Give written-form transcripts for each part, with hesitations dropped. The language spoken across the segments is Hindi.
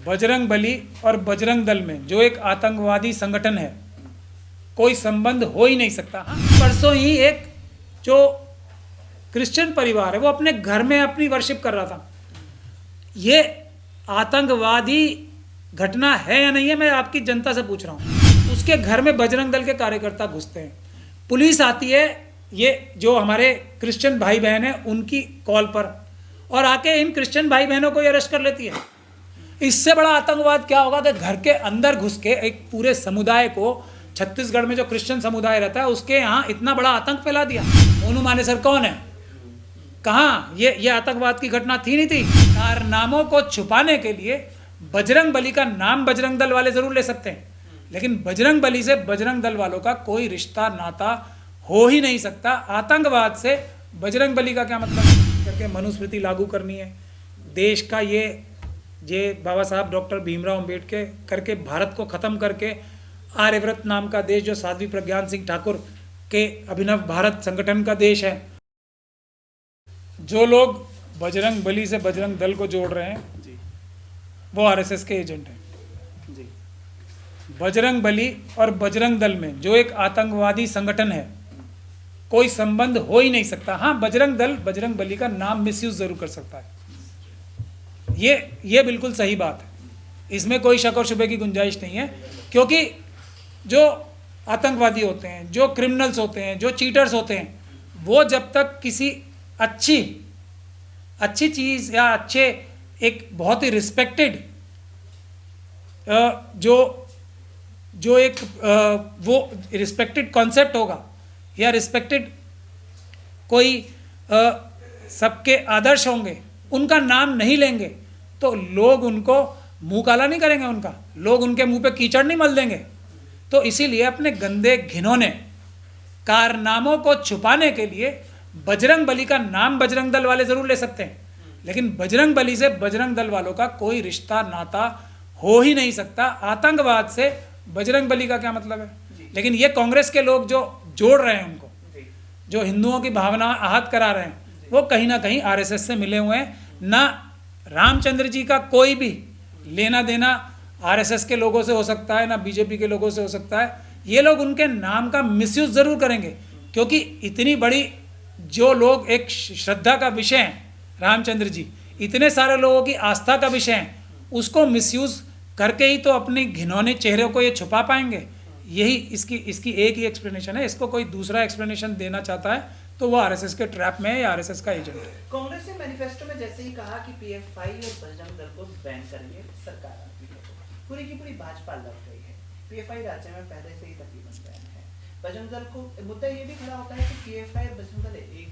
बजरंग बली और बजरंग दल में जो एक आतंकवादी संगठन है, कोई संबंध हो ही नहीं सकता। परसों ही एक जो क्रिश्चियन परिवार है वो अपने घर में अपनी वर्शिप कर रहा था। ये आतंकवादी घटना है या नहीं है, मैं आपकी जनता से पूछ रहा हूँ। उसके घर में बजरंग दल के कार्यकर्ता घुसते हैं, पुलिस आती है, ये जो हमारे क्रिश्चियन भाई बहन हैं उनकी कॉल पर, और आके इन क्रिश्चियन भाई बहनों को अरेस्ट कर लेती है। इससे बड़ा आतंकवाद क्या होगा कि घर के अंदर घुस के एक पूरे समुदाय को, छत्तीसगढ़ में जो क्रिश्चियन समुदाय रहता है उसके यहाँ इतना बड़ा आतंक फैला दिया। मोनू मानेसर कौन है, कहाँ ये आतंकवाद की घटना थी नहीं थी। कारनामों को छुपाने के लिए बजरंग बली का नाम बजरंग दल वाले जरूर ले सकते हैं, लेकिन बजरंग बली से बजरंग दल वालों का कोई रिश्ता नाता हो ही नहीं सकता। आतंकवाद से बजरंग बली का क्या मतलब करके मनुस्मृति लागू करनी है, देश का ये बाबा साहब डॉक्टर भीमराव अम्बेडकर करके भारत को ख़त्म करके आर्यव्रत नाम का देश जो साध्वी प्रज्ञान सिंह ठाकुर के अभिनव भारत संगठन का देश है। जो लोग बजरंग बली से बजरंग दल को जोड़ रहे हैं वो आरएसएस के एजेंट हैं। बजरंग बली और बजरंग दल में जो एक आतंकवादी संगठन है, कोई संबंध हो ही नहीं सकता। हाँ, बजरंग दल बजरंग बली का नाम मिसयूज जरूर कर सकता है, ये बिल्कुल सही बात है, इसमें कोई शक और शुबे की गुंजाइश नहीं है। क्योंकि जो आतंकवादी होते हैं, जो क्रिमिनल्स होते हैं, जो चीटर्स होते हैं, वो जब तक किसी अच्छी चीज़ या अच्छे एक बहुत ही रिस्पेक्टेड जो एक वो रिस्पेक्टेड कॉन्सेप्ट होगा या रिस्पेक्टेड कोई सबके आदर्श होंगे, उनका नाम नहीं लेंगे तो लोग उनको मुंह काला नहीं करेंगे, उनका लोग उनके मुंह पे कीचड़ नहीं मल देंगे। तो इसीलिए अपने गंदे घिनौने कारनामों को छुपाने के लिए बजरंग बली का नाम बजरंग दल वाले जरूर ले सकते हैं, लेकिन बजरंग बली से बजरंग दल वालों का कोई रिश्ता नाता हो ही नहीं सकता। आतंकवाद से बजरंग बली का क्या मतलब है। लेकिन ये कांग्रेस के लोग जो जोड़ रहे हैं उनको, जो हिंदुओं की भावना आहत करा रहे हैं, वो कहीं ना कहीं आरएसएस से मिले हुए हैं। ना रामचंद्र जी का कोई भी लेना देना आरएसएस के लोगों से हो सकता है, ना बीजेपी के लोगों से हो सकता है। ये लोग उनके नाम का मिसयूज जरूर करेंगे, क्योंकि इतनी बड़ी जो लोग एक श्रद्धा का विषय हैं, रामचंद्र जी इतने सारे लोगों की आस्था का विषय है, उसको मिसयूज करके ही तो अपने घिनौने चेहरे को ये छुपा पाएंगे। यही इसकी एक ही एक्सप्लेनेशन है। इसको कोई दूसरा एक्सप्लेनेशन देना चाहता है तो वो आरएसएस के ट्रैप में है या आरएसएस का एजेंट है। कांग्रेस ने मैनिफेस्टो में जैसे ही कहा कि पीएफआई और बजरंग दल को बैन करेंगे, सरकार आती है, पूरी की पूरी भाजपा लड़ गई है। पीएफआई राज्य में पहले से ही तकरीबन बैन है। बजरंग दल को मुद्दा ये भी खड़ा होता है कि पीएफआई और बजरंग दल एक,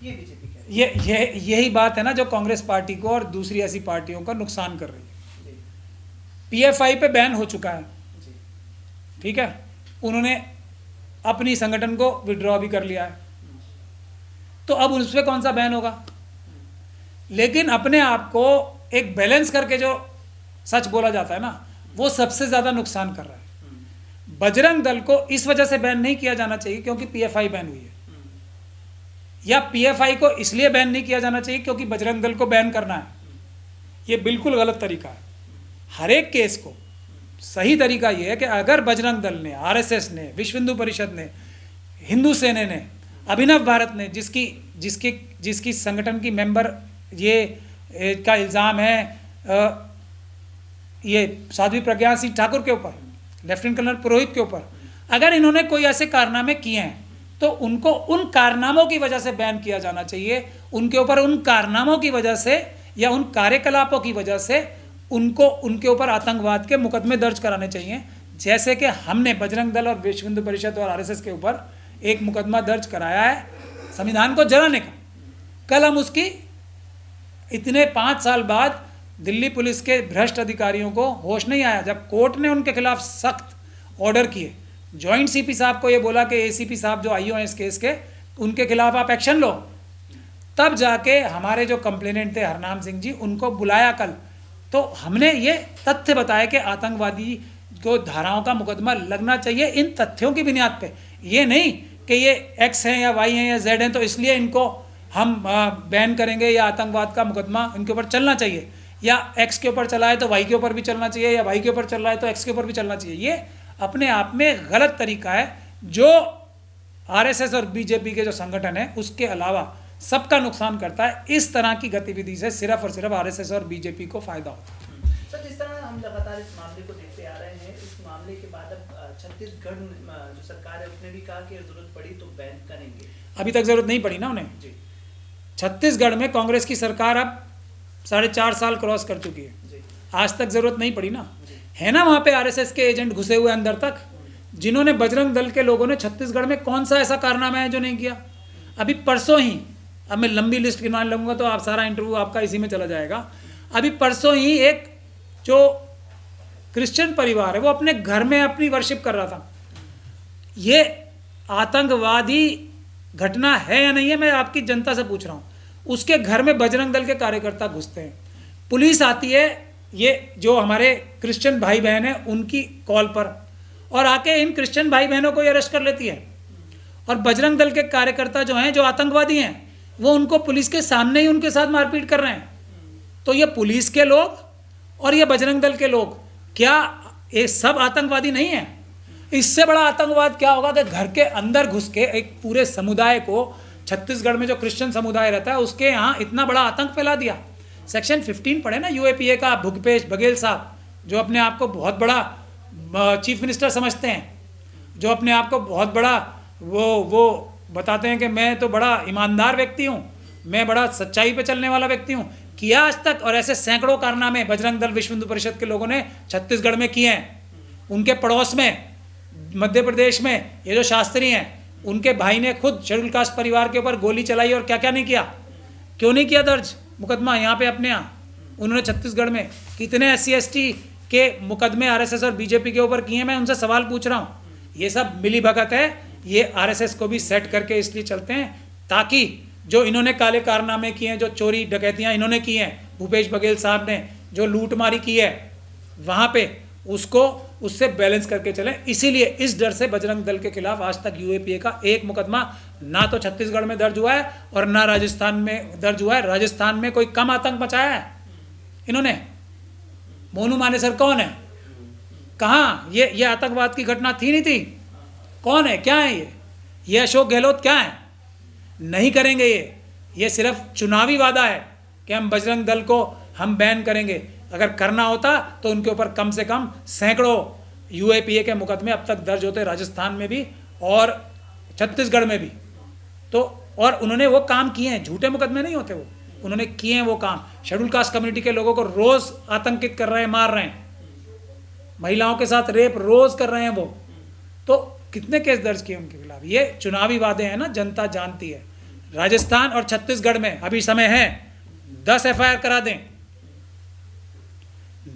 ये बीजेपी कह रही है। यही बात है ना जो कांग्रेस पार्टी को और दूसरी ऐसी पार्टियों का नुकसान कर रही है। पीएफआई पे बैन हो चुका है, ठीक है, उन्होंने अपनी संगठन को विड्रॉ भी कर लिया है, तो अब उस पर कौन सा बैन होगा। लेकिन अपने आप को एक बैलेंस करके जो सच बोला जाता है ना, वो सबसे ज़्यादा नुकसान कर रहा है। बजरंग दल को इस वजह से बैन नहीं किया जाना चाहिए क्योंकि पीएफआई बैन हुई है, या पीएफआई को इसलिए बैन नहीं किया जाना चाहिए क्योंकि बजरंग दल को बैन करना है। ये बिल्कुल गलत तरीका है। हर एक केस को सही तरीका ये है कि अगर बजरंग दल ने, आरएसएस ने, विश्व हिंदू परिषद ने, हिंदू सेना ने, अभिनव भारत ने, जिसकी संगठन की मेंबर ये का इल्ज़ाम है ये साध्वी प्रज्ञा सिंह ठाकुर के ऊपर, लेफ्टिनेंट कर्नल पुरोहित के ऊपर, अगर इन्होंने कोई ऐसे कारनामे किए हैं तो उनको उन कारनामों की वजह से बैन किया जाना चाहिए। उनके ऊपर उन कारनामों की वजह से या उन कार्यकलापों की वजह से उनको उनके ऊपर आतंकवाद के मुकदमे दर्ज कराने चाहिए। जैसे कि हमने बजरंग दल और विश्व हिंदू परिषद और आरएसएस के ऊपर एक मुकदमा दर्ज कराया है संविधान को जलाने का। कल हम उसकी इतने 5 साल बाद दिल्ली पुलिस के भ्रष्ट अधिकारियों को होश नहीं आया जब कोर्ट ने उनके खिलाफ सख्त ऑर्डर किए, जॉइंट सीपी साहब को ये बोला कि एसीपी साहब जो आईओ हैं इस केस के, उनके खिलाफ आप एक्शन लो, तब जाके हमारे जो कंप्लेनेंट थे हरनाम सिंह जी, उनको बुलाया कल, तो हमने ये तथ्य बताया कि आतंकवादी को धाराओं का मुकदमा लगना चाहिए इन तथ्यों की बुनियाद पे। ये नहीं कि ये एक्स हैं या वाई हैं या जेड हैं तो इसलिए इनको हम बैन करेंगे या आतंकवाद का मुकदमा इनके ऊपर चलना चाहिए। या एक्स के ऊपर चला है तो वाई के ऊपर भी चलना चाहिए, या वाई के ऊपर चल रहा है तो एक्स के ऊपर भी चलना चाहिए। ये अपने आप में गलत तरीका है जो आरएसएस और बीजेपी के जो संगठन है उसके अलावा सबका नुकसान करता है। इस तरह की गतिविधि से सिर्फ और सिर्फ आरएसएस और बीजेपी को फायदा होता है। सर, जिस तरह हम लगातार इस मामले को देखते आ रहे हैं, इस मामले के बाद अब छत्तीसगढ़ जो सरकार है उसने भी कहा कि जरूरत पड़ी तो बैन करेंगे। अभी तक जरूरत नहीं पड़ी ना उन्हें। जी छत्तीसगढ़ में कांग्रेस की सरकार अब 4.5 साल क्रॉस कर चुकी है, जी आज तक जरूरत नहीं पड़ी ना। जी। है ना वहाँ पे आरएसएस के एजेंट घुसे हुए अंदर तक, जिन्होंने बजरंग दल के लोगों ने छत्तीसगढ़ में कौन सा ऐसा कारनामा है जो नहीं किया। अभी परसों ही, अब मैं लंबी लिस्ट गिनवाने लगूंगा तो आप सारा इंटरव्यू आपका इसी में चला जाएगा। अभी परसों ही एक जो क्रिश्चियन परिवार है वो अपने घर में अपनी वर्शिप कर रहा था। ये आतंकवादी घटना है या नहीं है, मैं आपकी जनता से पूछ रहा हूँ। उसके घर में बजरंग दल के कार्यकर्ता घुसते हैं, पुलिस आती है, ये जो हमारे क्रिश्चियन भाई बहन हैं उनकी कॉल पर, और आके इन क्रिश्चियन भाई बहनों को अरेस्ट कर लेती है। और बजरंग दल के कार्यकर्ता जो हैं, जो आतंकवादी हैं, वो उनको पुलिस के सामने ही उनके साथ मारपीट कर रहे हैं। तो ये पुलिस के लोग और ये बजरंग दल के लोग, क्या ये सब आतंकवादी नहीं है? इससे बड़ा आतंकवाद क्या होगा कि घर के अंदर घुस के एक पूरे समुदाय को, छत्तीसगढ़ में जो क्रिश्चियन समुदाय रहता है उसके यहाँ इतना बड़ा आतंक फैला दिया। सेक्शन 15 पढ़े ना यूएपीए का, भूपेश बघेल साहब जो अपने आप को बहुत बड़ा चीफ मिनिस्टर समझते हैं, जो अपने आप को बहुत बड़ा वो बताते हैं कि मैं तो बड़ा ईमानदार व्यक्ति हूँ, मैं बड़ा सच्चाई पे चलने वाला व्यक्ति हूँ, किया आज तक। और ऐसे सैकड़ों कारनामे बजरंग दल विश्व हिंदू परिषद के लोगों ने छत्तीसगढ़ में किए हैं। उनके पड़ोस में मध्य प्रदेश में ये जो शास्त्री हैं, उनके भाई ने खुद शेड्यूल कास्ट परिवार के ऊपर गोली चलाई और क्या क्या नहीं किया। क्यों नहीं किया दर्ज मुकदमा यहाँ पे अपने यहाँ? उन्होंने छत्तीसगढ़ में कितने SC ST के मुकदमे आरएसएस और बीजेपी के ऊपर किए हैं? मैं उनसे सवाल पूछ रहा हूँ। ये सब मिली भगत है, ये आरएसएस को भी सेट करके इसलिए चलते हैं ताकि जो इन्होंने काले कारनामे किए हैं, जो चोरी डकैतियाँ इन्होंने की हैं, भूपेश बघेल साहब ने जो लूटमारी की है वहाँ पे, उसको उससे बैलेंस करके चलें। इसीलिए इस डर से बजरंग दल के खिलाफ आज तक यूएपीए का एक मुकदमा ना तो छत्तीसगढ़ में दर्ज हुआ है और ना राजस्थान में दर्ज हुआ है। राजस्थान में कोई कम आतंक मचाया है इन्होंने? मोनू मानेसर कौन है? कहाँ ये आतंकवाद की घटना थी नहीं थी? कौन है, क्या है ये अशोक गहलोत क्या है? नहीं करेंगे ये सिर्फ चुनावी वादा है कि हम बजरंग दल को हम बैन करेंगे। अगर करना होता तो उनके ऊपर कम से कम सैकड़ों यूएपीए के मुकदमे अब तक दर्ज होते, राजस्थान में भी और छत्तीसगढ़ में भी। तो और उन्होंने वो काम किए हैं, झूठे मुकदमे नहीं होते वो, उन्होंने किए हैं वो काम। शेड्यूल कास्ट कम्युनिटी के लोगों को रोज आतंकित कर रहे हैं, मार रहे हैं, महिलाओं के साथ रेप रोज कर रहे हैं वो। तो कितने केस दर्ज किए उनके खिलाफ? ये चुनावी वादे हैं ना, जनता जानती है। राजस्थान और छत्तीसगढ़ में अभी समय है, 10 FIR करा दें,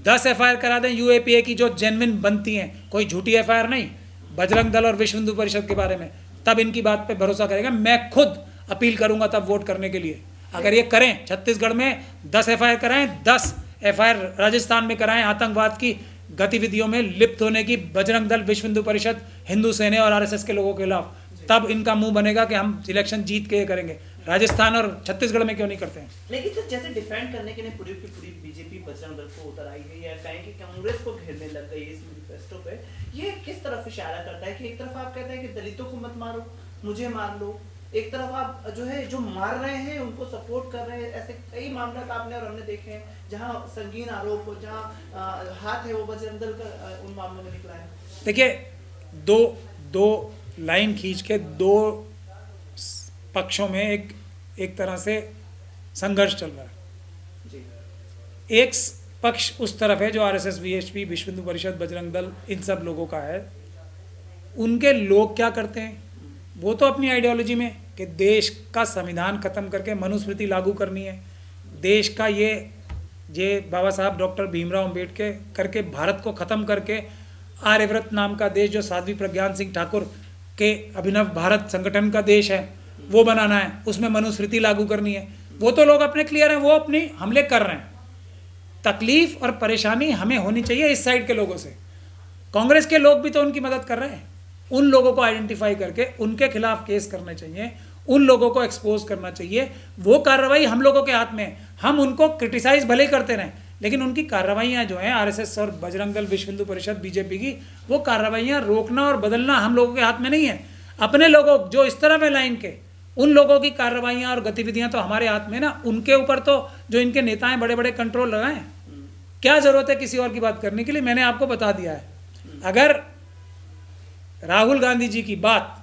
10 FIR करा दें यूएपीए की जो जेन्युइन बनती हैं, कोई झूठी FIR नहीं बजरंग दल और विश्व हिंदू परिषद के बारे में, तब इनकी बात पे भरोसा करेगा। मैं खुद अपील करूंगा तब वोट करने के लिए। अगर ये करें, छत्तीसगढ़ में 10 FIR कराएं, 10 FIR राजस्थान में कराएं आतंकवाद की गतिविधियों में लिप्त होने की, बजरंग दल, विश्व हिंदू परिषद, हिंदू सेना और आरएसएस के लोगों के खिलाफ, तब इनका मुंह बनेगा कि हम इलेक्शन जीत के करेंगे। राजस्थान और छत्तीसगढ़ में क्यों नहीं करते हैं? लेकिन सर, जैसे डिफेंड करने के लिए पूरी की पूरी बीजेपी बजरंग दल को उतर आई है, या कहें कि कांग्रेस को घेरने लग गई इस मैनिफेस्टो पे, ये किस तरफ इशारा करता है? कि एक तरफ आप कहते हैं कि दलितों को मत मारो, मुझे मार लो, एक तरफ आप जो है जो मार रहे हैं उनको सपोर्ट कर रहे हैं। ऐसे कई मामले आपने और हमने देखे हैं जहां संगीन आरोप, जहां हाथ है वो बजरंग दल का उन मामलों में निकला है। देखिए, दो लाइन खींच के दो पक्षों में एक तरह से संघर्ष चल रहा है जी। एक पक्ष उस तरफ है जो आरएसएस, वीएचपी, विश्व हिंदू परिषद, बजरंग दल, इन सब लोगों का है। उनके लोग क्या करते हैं? वो तो अपनी आइडियोलॉजी में कि देश का संविधान खत्म करके मनुस्मृति लागू करनी है, देश का ये बाबा साहब डॉक्टर भीमराव अम्बेडकर करके भारत को ख़त्म करके आर्यव्रत नाम का देश जो साध्वी प्रज्ञान सिंह ठाकुर के अभिनव भारत संगठन का देश है वो बनाना है, उसमें मनुस्मृति लागू करनी है। वो तो लोग अपने क्लियर हैं, वो अपनी हमले कर रहे हैं। तकलीफ और परेशानी हमें होनी चाहिए इस साइड के लोगों से। कांग्रेस के लोग भी तो उनकी मदद कर रहे हैं। उन लोगों को आइडेंटिफाई करके उनके खिलाफ केस करने चाहिए, उन लोगों को एक्सपोज करना चाहिए। वो कार्रवाई हम लोगों के हाथ में है। हम उनको क्रिटिसाइज भले ही करते रहें, लेकिन उनकी कार्रवाइयाँ जो हैं आरएसएस और बजरंग दल, विश्व हिंदू परिषद, बीजेपी की, वो कार्रवाइयाँ रोकना और बदलना हम लोगों के हाथ में नहीं है। अपने लोगों जो इस तरह में लाइन के, उन लोगों की कार्रवाइयाँ और गतिविधियाँ तो हमारे हाथ में ना, उनके ऊपर तो जो इनके नेता हैं बड़े बड़े कंट्रोल लगाएं। क्या ज़रूरत है किसी और की बात करने के लिए? मैंने आपको बता दिया है। अगर राहुल गांधी जी की बात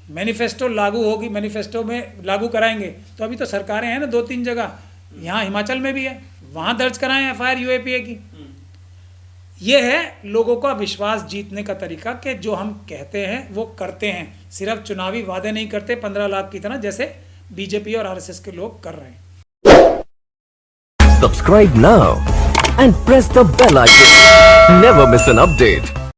मैनिफेस्टो लागू होगी, मैनिफेस्टो में लागू कराएंगे, तो अभी तो सरकारें हैं ना 2-3 जगह, यहाँ हिमाचल में भी है, वहाँ दर्ज कराएं एफआईआर यूएपीए की। ये है लोगों का विश्वास जीतने का तरीका कि जो हम कहते हैं वो करते हैं, सिर्फ चुनावी वादे नहीं करते 15 लाख की तरह जैसे बीजेपी और आरएसएस के लोग कर रहे हैं। Subscribe now and press the bell icon. Never miss an update.